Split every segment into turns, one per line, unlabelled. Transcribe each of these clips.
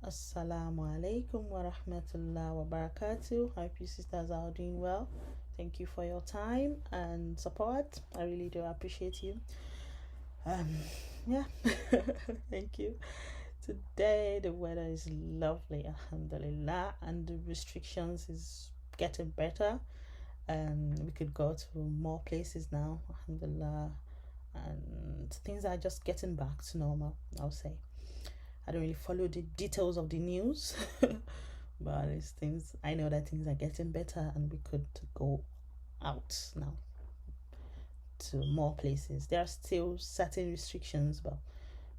Assalamu alaykum warahmatuLlahi wabarakatuh. I hope you sisters are doing well. Thank you for your time and support. I really do appreciate you. Yeah, thank you. Today the weather is lovely, alhamdulillah, and the restrictions is getting better, and we could go to more places now, alhamdulillah, and things are just getting back to normal, I'll say. I don't really follow the details of the news, but it's things I know that things are getting better, and we could go out now to more places. There are still certain restrictions, but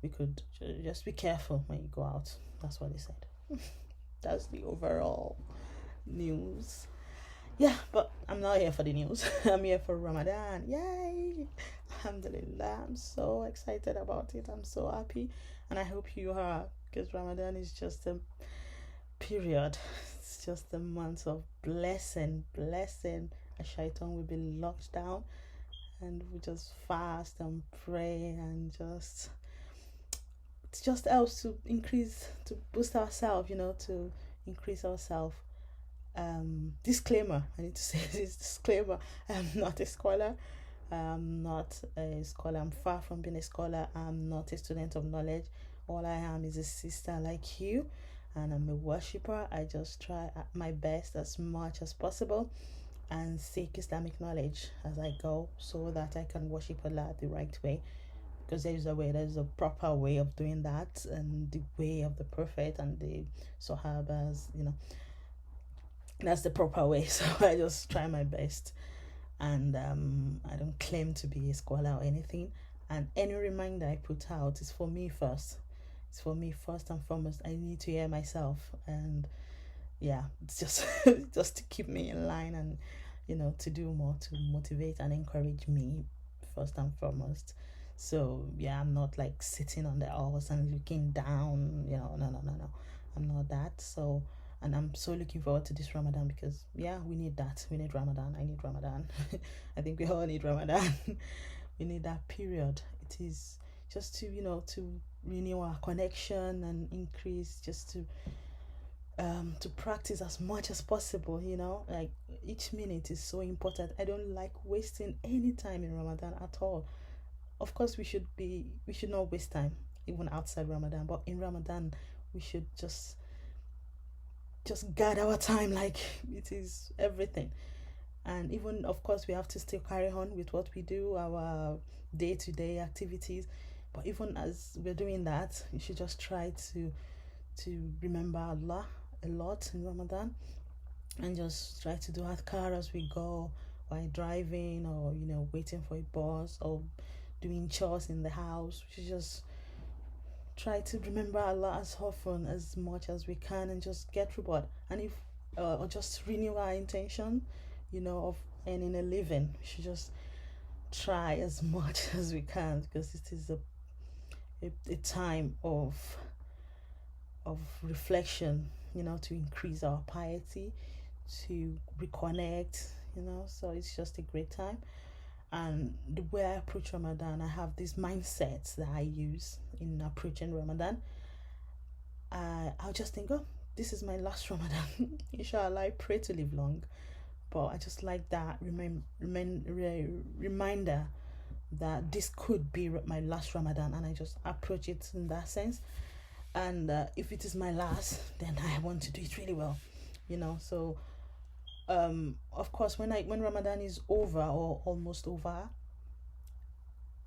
we could just be careful when you go out. That's what they said. That's the overall news. Yeah, but I'm not here for the news. I'm here for Ramadan. Yay! Alhamdulillah. I'm so excited about it. I'm so happy. And I hope you are, because Ramadan is just a period. It's just a month of blessing. A shaitan will be locked down, and we just fast and pray, and it just helps to increase, to boost ourselves, to increase ourselves. Disclaimer, I need to say this disclaimer: I'm not a scholar. I'm far from being a scholar. I'm not a student of knowledge. All I am is a sister like you, and I'm a worshiper. I just try my best as much as possible and seek Islamic knowledge as I go, so that I can worship Allah the right way. Because there's a proper way of doing that, and the way of the Prophet and the Sahabas, that's the proper way. So I just try my best, and I don't claim to be a scholar or anything. And any reminder I put out is for me first. It's for me first and foremost. I need to hear myself, and yeah, it's just just to keep me in line, and to do more to motivate and encourage me first and foremost. So yeah, I'm not like sitting on the horse and looking down. No. I'm not that. So, and I'm so looking forward to this Ramadan, because yeah, we need that. We need Ramadan. I need Ramadan. I think we all need Ramadan. We need that period. It is just to renew our connection and increase, just to practice as much as possible. Like, each minute is so important. I don't like wasting any time in Ramadan at all. Of course, we should not waste time even outside Ramadan, but in Ramadan we should just guard our time like it is everything. And even, of course, we have to still carry on with what we do, our day-to-day activities. But even as we're doing that, you should just try to remember Allah a lot in Ramadan, and just try to do adhkar as we go, while driving, or waiting for a bus, or doing chores in the house. We should just try to remember Allah as often, as much as we can, and just get reward. And if or just renew our intention, of earning a living. We should just try as much as we can, because it is a time of reflection, to increase our piety, to reconnect, so it's just a great time. And the way I approach Ramadan, I have these mindsets that I use in approaching Ramadan. I'll just think, oh, this is my last Ramadan. Inshallah, I pray to live long. But I just like that reminder that this could be my last Ramadan, and I just approach it in that sense. And if it is my last, then I want to do it really well, So, of course, when Ramadan is over or almost over,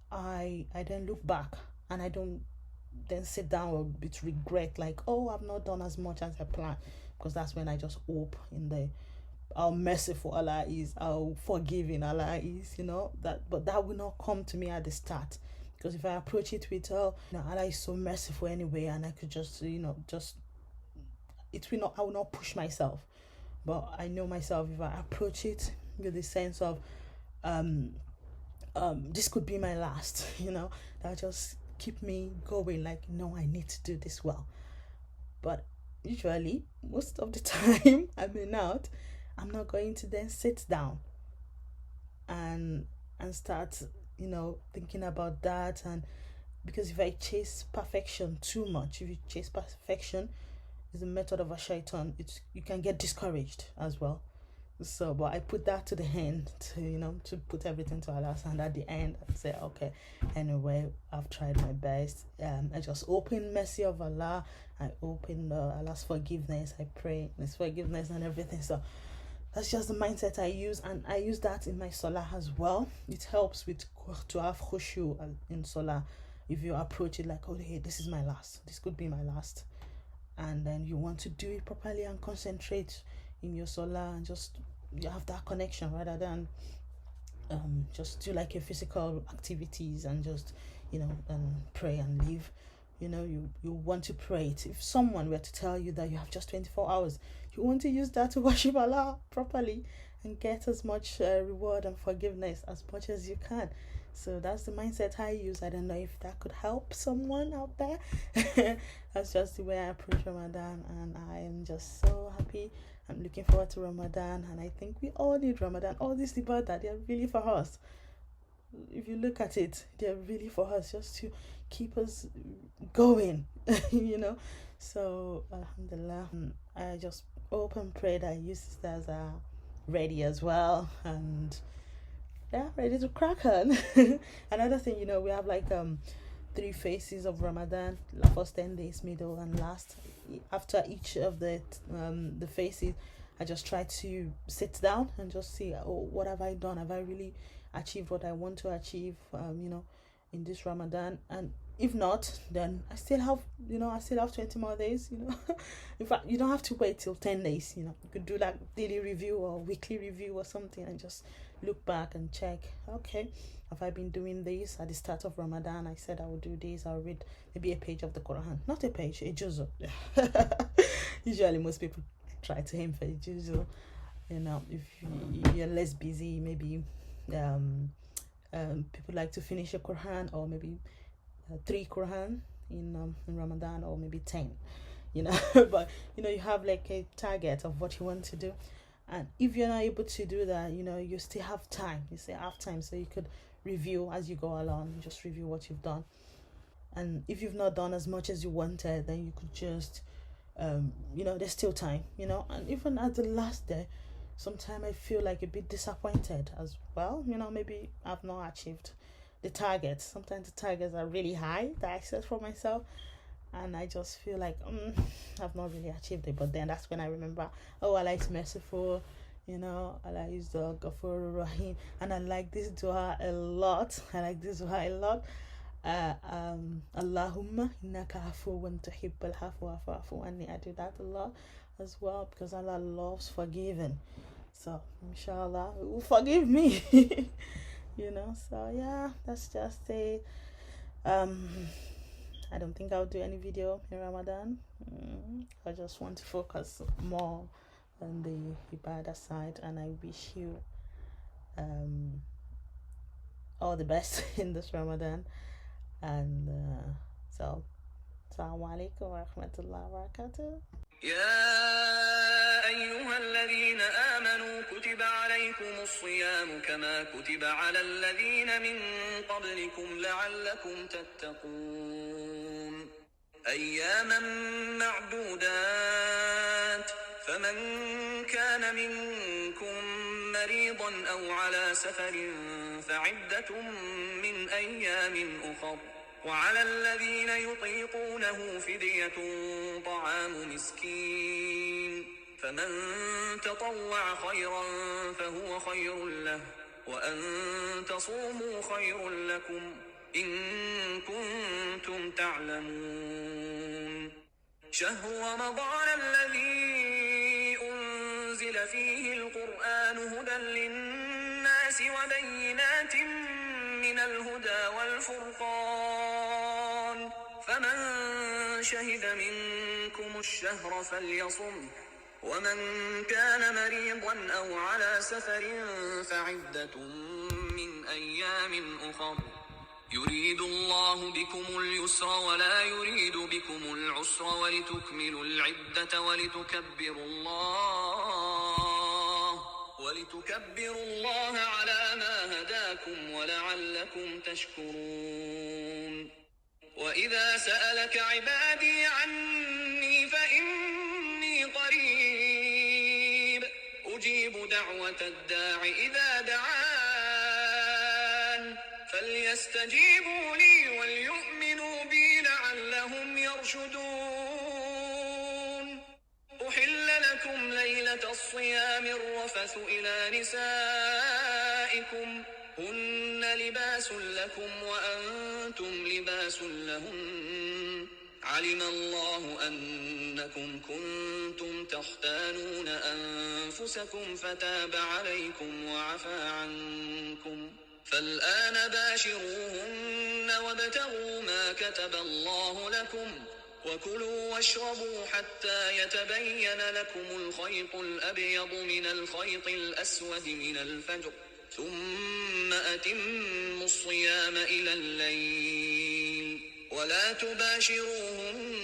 I then look back, and I don't then sit down with regret, like, oh, I've not done as much as I planned, because that's when I just hope in how merciful Allah is, how forgiving Allah is, but that will not come to me at the start. Because if I approach it with, Allah is so merciful anyway, and I could just I will not push myself. But I know myself, if I approach it with the sense of, this could be my last, that just keep me going, like, no, I need to do this well. But usually, most of the time, I'm not going to then sit down and start, thinking about that. And because if I chase perfection too much, if you chase perfection, is a method of a shaitan. You can get discouraged as well. So, but I put that to the end to put everything to Allah's hand at the end and say, okay, anyway, I've tried my best. I just open mercy of Allah. I open Allah's forgiveness. I pray His forgiveness and everything. So that's just the mindset I use, and I use that in my salah as well. It helps to have khushu in salah. If you approach it like, oh, hey, this is my last. This could be my last. And then you want to do it properly and concentrate in your salah and just you have that connection rather than just do like your physical activities and just and pray and leave. You want to pray it. If someone were to tell you that you have just 24 hours, you want to use that to worship Allah properly and get as much reward and forgiveness as much as you can. So that's the mindset I use. I don't know if that could help someone out there. That's just the way I approach Ramadan, and I am just so happy. I'm looking forward to Ramadan, and I think we all need Ramadan. All these ibadah, they're really for us. If you look at it, they're really for us, just to keep us going, So, alhamdulillah, I just hope and pray that you sisters are ready as well, and ready to crack on. Another thing, we have like 3 phases of Ramadan: the first 10 days, middle, and last. After each of the phases, I just try to sit down and just see, what have I done? Have I really achieved what I want to achieve in this Ramadan? And if not, then I still have 20 more days. In fact, you don't have to wait till 10 days. You could do like daily review or weekly review or something and just look back and check, okay, have I been doing this? At the start of Ramadan, I said I would do this. I'll read maybe a page of the Quran. Not a page, a juzu. Usually most people try to aim for a juzu. If you're less busy, maybe people like to finish a Quran, or maybe 3 Quran in Ramadan, or maybe 10. But you have like a target of what you want to do. And if you're not able to do that, you still have time. You still have time, so you could review as you go along. Just review what you've done. And if you've not done as much as you wanted, then you could just, there's still time, And even at the last day, sometimes I feel like a bit disappointed as well. Maybe I've not achieved the targets. Sometimes the targets are really high that I set for myself, and I just feel like I've not really achieved it. But then that's when I remember, Allah is merciful, Allah is the Ghafur Rahim, and I like this dua a lot. Allahumma innaka afuwun tuhibbul afwa fa'fu anni. I do that a lot as well, because Allah loves forgiving. So inshallah it will forgive me. So yeah, that's just it. I don't think I'll do any video in Ramadan. I just want to focus more on the ibadah side, and I wish you all the best in this Ramadan. And so, Assalamu alaykum warahmatullahi wabarakatuh.
يا أيها الذين آمنوا كتب عليكم الصيام كما كتب على الذين من قبلكم لعلكم تتقون أياما معدودات فمن كان منكم مريضا أو على سفر فعدة من أيام أخر وعلى الذين يطيقونه فدية طعام مسكين فمن تطوع خيرا فهو خير له وأن تصوموا خير لكم إن كنتم تعلمون شهر رمضان الذي أنزل فيه القرآن هدى للناس وبينات من الهدى والفرقان فمن شهد منكم الشهر فليصم ومن كان مريضا أو على سفر فعدة من أيام أخر يريد الله بكم اليسر ولا يريد بكم العسر ولتكملوا العدة ولتكبروا الله على ما هداكم ولعلكم تشكرون وإذا سألك عبادي عني فإني دعوة الداع إذا دعان فليستجيبوا لي وليؤمنوا بي لعلهم يرشدون. أحل لكم ليلة الصيام الرفث إلى نسائكم هن لباس لكم وأنتم لباس لهن علم الله أنكم كنتم تختانون أنفسكم فتاب عليكم وعفى عنكم فالآن باشروهن وابتغوا ما كتب الله لكم وكلوا واشربوا حتى يتبين لكم الخيط الأبيض من الخيط الأسود من الفجر ثم أتموا الصيام إلى الليل ولا تباشروهن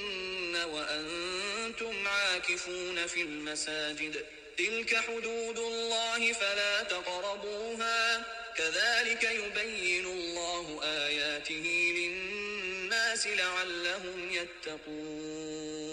وأنتم عاكفون في المساجد تلك حدود الله فلا تقربوها كذلك يبين الله آياته للناس لعلهم يتقون.